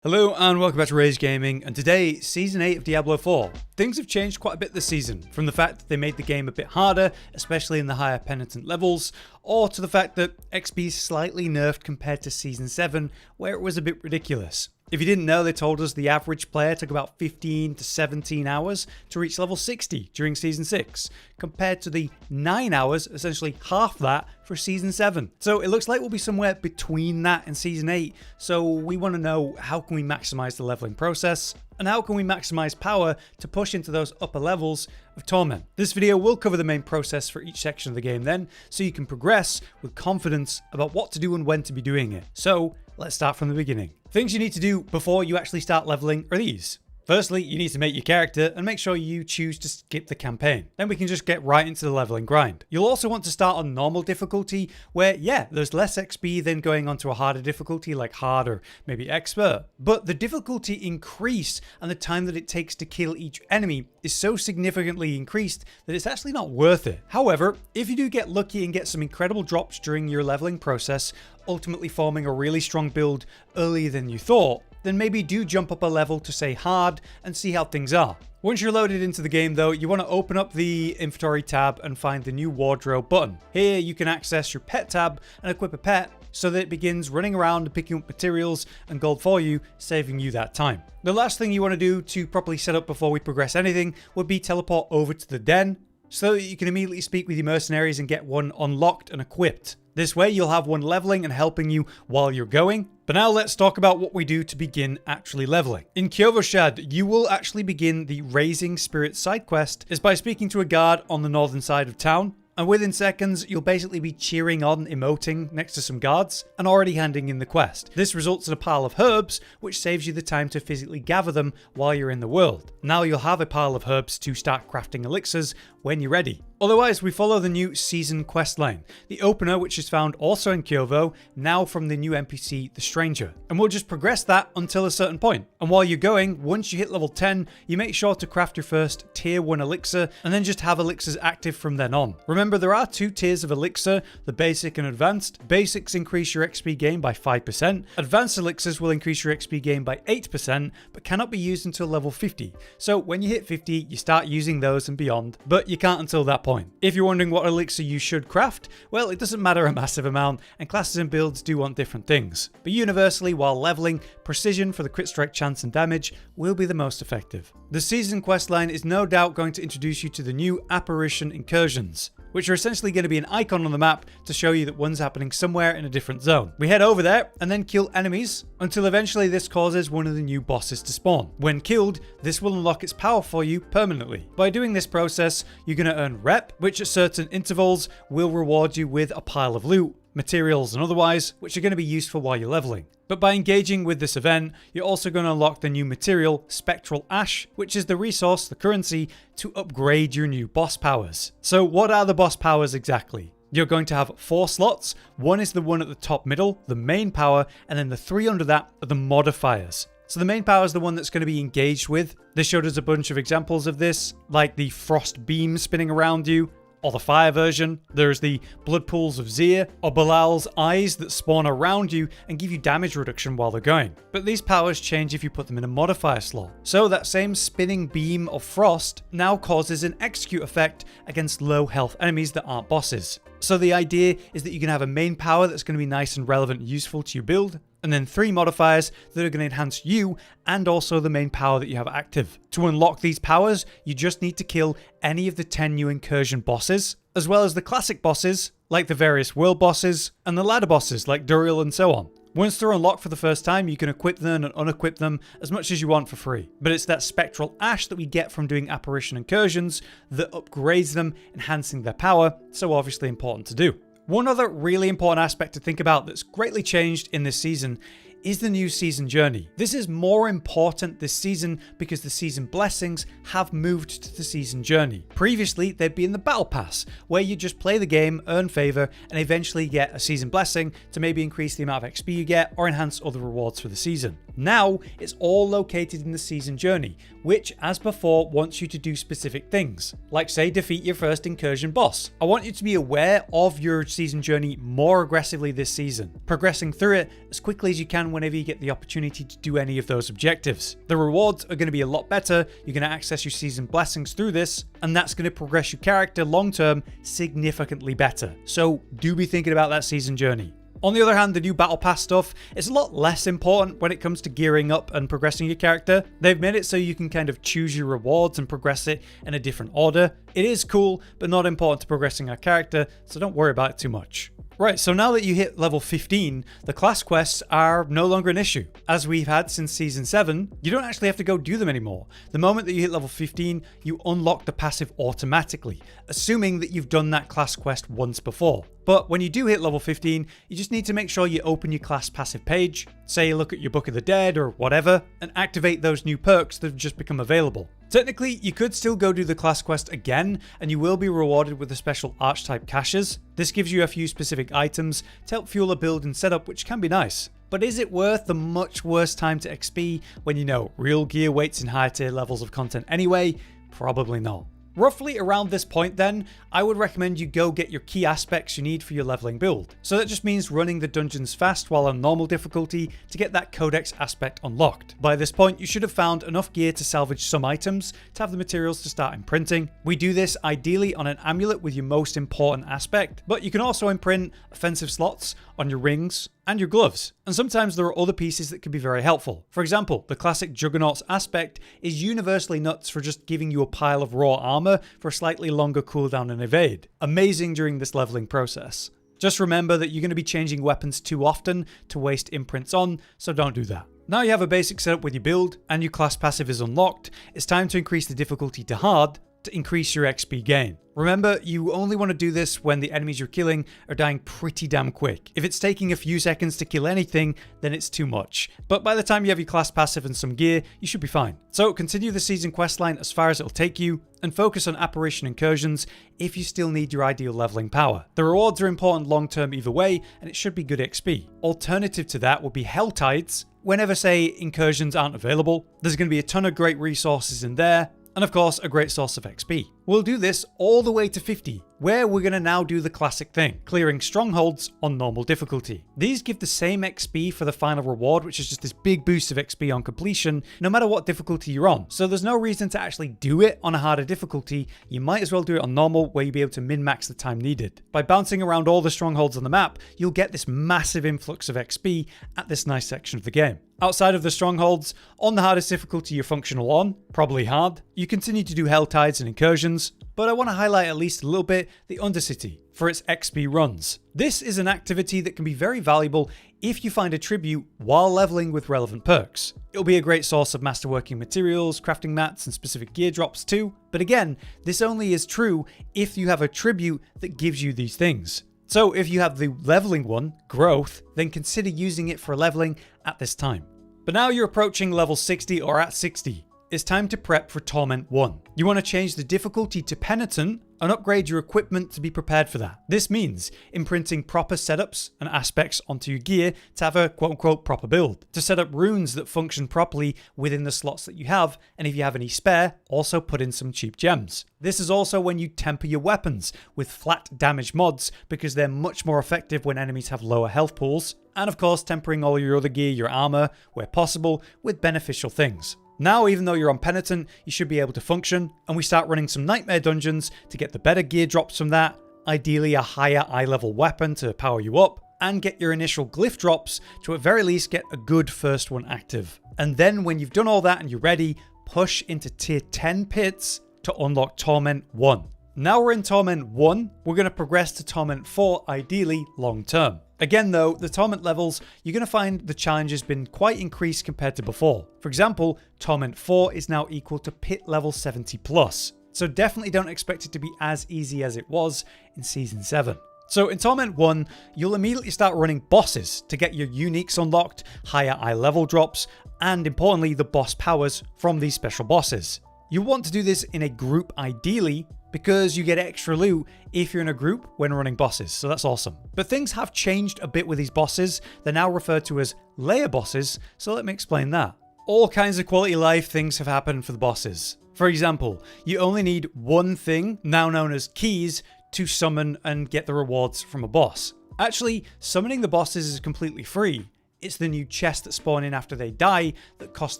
Hello and welcome back to Rage Gaming, and today, Season 8 of Diablo 4. Things have changed quite a bit this season, from the fact that they made the game a bit harder, especially in the higher penitent levels, or to the fact that XP is slightly nerfed compared to Season 7, where it was a bit ridiculous. If you didn't know, they told us the average player took about 15 to 17 hours to reach level 60 during Season 6, compared to the 9 hours, essentially half that, for Season 7. So it looks like we'll be somewhere between that and Season 8, so we want to know how can we maximize the leveling process, and how can we maximize power to push into those upper levels of Torment. This video will cover the main process for each section of the game then, so you can progress with confidence about what to do and when to be doing it. So let's start from the beginning. Things you need to do before you actually start leveling are these. Firstly, you need to make your character and make sure you choose to skip the campaign. Then we can just get right into the leveling grind. You'll also want to start on normal difficulty where, yeah, there's less XP than going onto a harder difficulty like hard or maybe expert. But the difficulty increase and the time that it takes to kill each enemy is so significantly increased that it's actually not worth it. However, if you do get lucky and get some incredible drops during your leveling process, ultimately forming a really strong build earlier than you thought, then maybe do jump up a level to say hard and see how things are. Once you're loaded into the game though, you want to open up the inventory tab and find the new wardrobe button. Here you can access your pet tab and equip a pet so that it begins running around and picking up materials and gold for you, saving you that time. The last thing you want to do to properly set up before we progress anything would be teleport over to the den so that you can immediately speak with your mercenaries and get one unlocked and equipped. This way you'll have one leveling and helping you while you're going. But now let's talk about what we do to begin actually leveling. In Incursions, you will actually begin the Raising Spirit side quest is by speaking to a guard on the northern side of town. And within seconds, you'll basically be cheering on, emoting next to some guards, and already handing in the quest. This results in a pile of herbs, which saves you the time to physically gather them while you're in the world. Now you'll have a pile of herbs to start crafting elixirs when you're ready. Otherwise, we follow the new season questline, the opener which is found also in Kyovo, now from the new NPC, the Stranger. And we'll just progress that until a certain point. And while you're going, once you hit level 10, you make sure to craft your first tier 1 elixir, and then just have elixirs active from then on. Remember, there are 2 tiers of elixir, the basic and advanced. Basics increase your XP gain by 5%. Advanced elixirs will increase your XP gain by 8%, but cannot be used until level 50. So when you hit 50, you start using those and beyond, but you can't until that point. If you're wondering what elixir you should craft, well, it doesn't matter a massive amount, and classes and builds do want different things. But universally, while leveling, precision for the crit strike chance and damage will be the most effective. The season questline is no doubt going to introduce you to the new Apparition Incursions, which are essentially going to be an icon on the map to show you that one's happening somewhere in a different zone. We head over there and then kill enemies until eventually this causes one of the new bosses to spawn. When killed, this will unlock its power for you permanently. By doing this process, you're going to earn rep, which at certain intervals will reward you with a pile of loot, materials and otherwise, which are going to be useful while you're leveling. But by engaging with this event, you're also going to unlock the new material, Spectral Ash, which is the resource, the currency, to upgrade your new boss powers. So what are the boss powers exactly? You're going to have 4 slots. One is the one at the top middle, the main power, and then the 3 under that are the modifiers. So the main power is the one that's going to be engaged with. They showed us a bunch of examples of this, like the frost beam spinning around you, or the fire version. There's the blood pools of Zir, or Belial's eyes that spawn around you and give you damage reduction while they're going. But these powers change if you put them in a modifier slot. So that same spinning beam of frost now causes an execute effect against low health enemies that aren't bosses. So the idea is that you can have a main power that's going to be nice and relevant and useful to your build, and then 3 modifiers that are going to enhance you and also the main power that you have active. To unlock these powers, you just need to kill any of the 10 new incursion bosses, as well as the classic bosses, like the various world bosses, and the ladder bosses, like Burial and so on. Once they're unlocked for the first time, you can equip them and unequip them as much as you want for free. But it's that Spectral Ash that we get from doing Apparition Incursions that upgrades them, enhancing their power, so obviously important to do. One other really important aspect to think about that's greatly changed in this season is the new season journey. This is more important this season because the season blessings have moved to the season journey. Previously, they'd be in the battle pass, where you just play the game, earn favor, and eventually get a season blessing to maybe increase the amount of XP you get or enhance other rewards for the season. Now it's all located in the season journey, which as before wants you to do specific things, like say defeat your first incursion boss. I want you to be aware of your season journey more aggressively this season, progressing through it as quickly as you can whenever you get the opportunity to do any of those objectives. The rewards are going to be a lot better, you're going to access your season blessings through this, and that's going to progress your character long term significantly better. So do be thinking about that season journey. On the other hand, the new battle pass stuff is a lot less important when it comes to gearing up and progressing your character. They've made it so you can kind of choose your rewards and progress it in a different order. It is cool, but not important to progressing our character, so don't worry about it too much. Right, so now that you hit level 15, the class quests are no longer an issue. As we've had since Season 7, you don't actually have to go do them anymore. The moment that you hit level 15, you unlock the passive automatically, assuming that you've done that class quest once before. But when you do hit level 15, you just need to make sure you open your class passive page, say look at your Book of the Dead or whatever, and activate those new perks that have just become available. Technically, you could still go do the class quest again, and you will be rewarded with the special archetype caches. This gives you a few specific items to help fuel a build and setup, which can be nice. But is it worth the much worse time to XP when you know real gear waits in higher tier levels of content anyway? Probably not. Roughly around this point then, I would recommend you go get your key aspects you need for your leveling build. So that just means running the dungeons fast while on normal difficulty to get that codex aspect unlocked. By this point, you should have found enough gear to salvage some items to have the materials to start imprinting. We do this ideally on an amulet with your most important aspect, but you can also imprint offensive slots on your rings and your gloves. And sometimes there are other pieces that can be very helpful. For example, the classic Juggernaut's aspect is universally nuts for just giving you a pile of raw armor for a slightly longer cooldown and evade. Amazing during this leveling process. Just remember that you're going to be changing weapons too often to waste imprints on, so don't do that. Now you have a basic setup with your build and your class passive is unlocked, it's time to increase the difficulty to hard to increase your XP gain. Remember, you only want to do this when the enemies you're killing are dying pretty damn quick. If it's taking a few seconds to kill anything, then it's too much. But by the time you have your class passive and some gear, you should be fine. So continue the season questline as far as it'll take you, and focus on Apparition incursions if you still need your ideal leveling power. The rewards are important long term either way, and it should be good XP. Alternative to that would be Helltides. Whenever, say, incursions aren't available, there's going to be a ton of great resources in there, and of course, a great source of XP. We'll do this all the way to 50, where we're going to now do the classic thing, clearing strongholds on normal difficulty. These give the same XP for the final reward, which is just this big boost of XP on completion, no matter what difficulty you're on. So there's no reason to actually do it on a harder difficulty. You might as well do it on normal, where you'll be able to min-max the time needed. By bouncing around all the strongholds on the map, you'll get this massive influx of XP at this nice section of the game. Outside of the strongholds, on the hardest difficulty you're functional on, probably hard, you continue to do Helltides and incursions, but I want to highlight at least a little bit the Undercity for its XP runs. This is an activity that can be very valuable if you find a tribute while leveling with relevant perks. It'll be a great source of masterworking materials, crafting mats, and specific gear drops too, but again, this only is true if you have a tribute that gives you these things. So if you have the leveling one, growth, then consider using it for leveling at this time. But now you're approaching level 60 or at 60. It's time to prep for Torment 1. You want to change the difficulty to Penitent and upgrade your equipment to be prepared for that. This means imprinting proper setups and aspects onto your gear to have a quote-unquote proper build, to set up runes that function properly within the slots that you have, and if you have any spare, also put in some cheap gems. This is also when you temper your weapons with flat damage mods, because they're much more effective when enemies have lower health pools, and of course tempering all your other gear, your armor, where possible, with beneficial things. Now, even though you're on Penitent, you should be able to function, and we start running some Nightmare dungeons to get the better gear drops from that, ideally a higher eye level weapon to power you up, and get your initial glyph drops to at very least get a good first one active. And then when you've done all that and you're ready, push into tier 10 pits to unlock Torment 1. Now we're in Torment 1, we're going to progress to Torment 4 ideally long term. Again though, the Torment levels, you're going to find the challenge has been quite increased compared to before. For example, Torment 4 is now equal to pit level 70 plus. So definitely don't expect it to be as easy as it was in Season 7. So in Torment 1, you'll immediately start running bosses to get your uniques unlocked, higher eye level drops, and importantly the boss powers from these special bosses. You want to do this in a group ideally, because you get extra loot if you're in a group when running bosses, so that's awesome. But things have changed a bit with these bosses. They're now referred to as layer bosses, so let me explain that. All kinds of quality of life things have happened for the bosses. For example, you only need one thing, now known as keys, to summon and get the rewards from a boss. Actually, summoning the bosses is completely free. It's the new chests that spawn in after they die that cost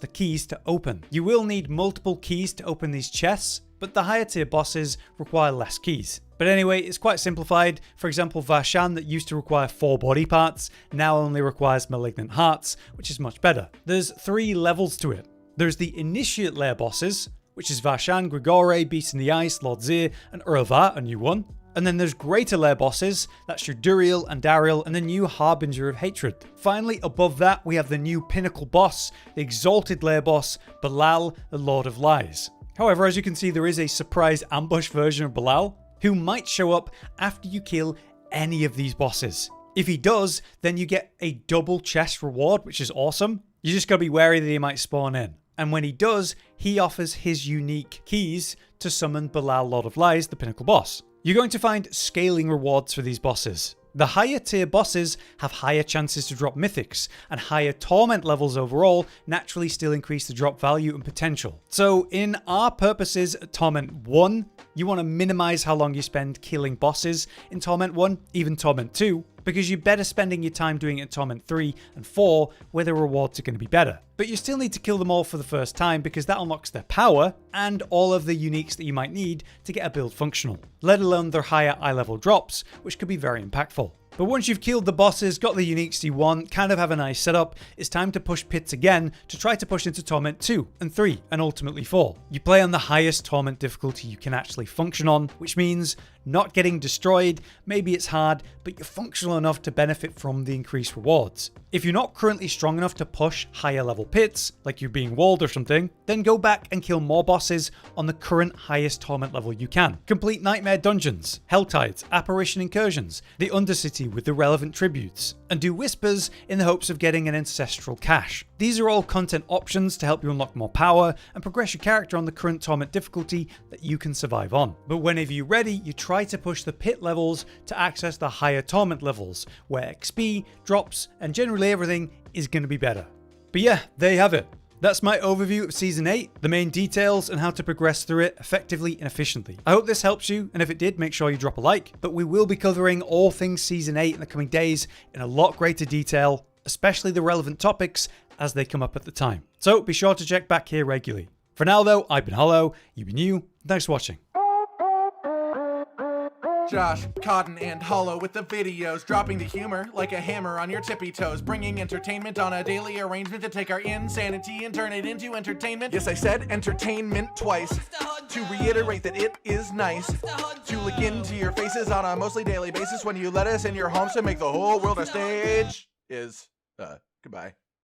the keys to open. You will need multiple keys to open these chests, but the higher tier bosses require less keys. But anyway, it's quite simplified. For example, Varshan, that used to require 4 body parts, now only requires malignant hearts, which is much better. There's 3 levels to it. There's the initiate layer bosses, which is Varshan, Grigore, Beast in the Ice, Lord Zir, and Urvar, a new one. And then there's greater layer bosses, that's your Duriel and Dariel, and the new Harbinger of Hatred. Finally, above that, we have the new pinnacle boss, the exalted layer boss, Belial, the Lord of Lies. However, as you can see, there is a surprise ambush version of Belial, who might show up after you kill any of these bosses. If he does, then you get a double chest reward, which is awesome. You just gotta be wary that he might spawn in. And when he does, he offers his unique keys to summon Belial, Lord of Lies, the pinnacle boss. You're going to find scaling rewards for these bosses. The higher tier bosses have higher chances to drop mythics, and higher torment levels overall naturally still increase the drop value and potential. So in our purposes at Torment 1, you want to minimize how long you spend killing bosses in Torment 1, even Torment 2, because you're better spending your time doing it in Torment 3 and 4, where the rewards are going to be better. But you still need to kill them all for the first time because that unlocks their power and all of the uniques that you might need to get a build functional, let alone their higher eye level drops, which could be very impactful. But once you've killed the bosses, got the uniques you want, kind of have a nice setup, it's time to push pits again to try to push into Torment 2 and 3 and ultimately 4. You play on the highest Torment difficulty you can actually function on, which means not getting destroyed. Maybe it's hard, but you're functional enough to benefit from the increased rewards. If you're not currently strong enough to push higher level pits, like you're being walled or something, then go back and kill more bosses on the current highest Torment level you can. Complete Nightmare Dungeons, Helltides, Apparition Incursions, the Undercity with the relevant tributes, and do Whispers in the hopes of getting an ancestral cache. These are all content options to help you unlock more power and progress your character on the current Torment difficulty that you can survive on. But whenever you're ready, you try to push the pit levels to access the higher Torment levels, where XP, drops, and generally everything is going to be better. But yeah, there you have it. That's my overview of Season 8, the main details and how to progress through it effectively and efficiently. I hope this helps you, and if it did, make sure you drop a like. But we will be covering all things Season 8 in the coming days in a lot greater detail, especially the relevant topics as they come up at the time. So be sure to check back here regularly. For now though, I've been Hollow, you've been you, thanks for watching. Josh, Cotton, and Hollow with the videos, dropping the humor like a hammer on your tippy toes, bringing entertainment on a daily arrangement to take our insanity and turn it into entertainment. Yes, I said entertainment twice, to reiterate that it is nice to look into your faces on a mostly daily basis when you let us in your homes to make the whole world a stage. Goodbye.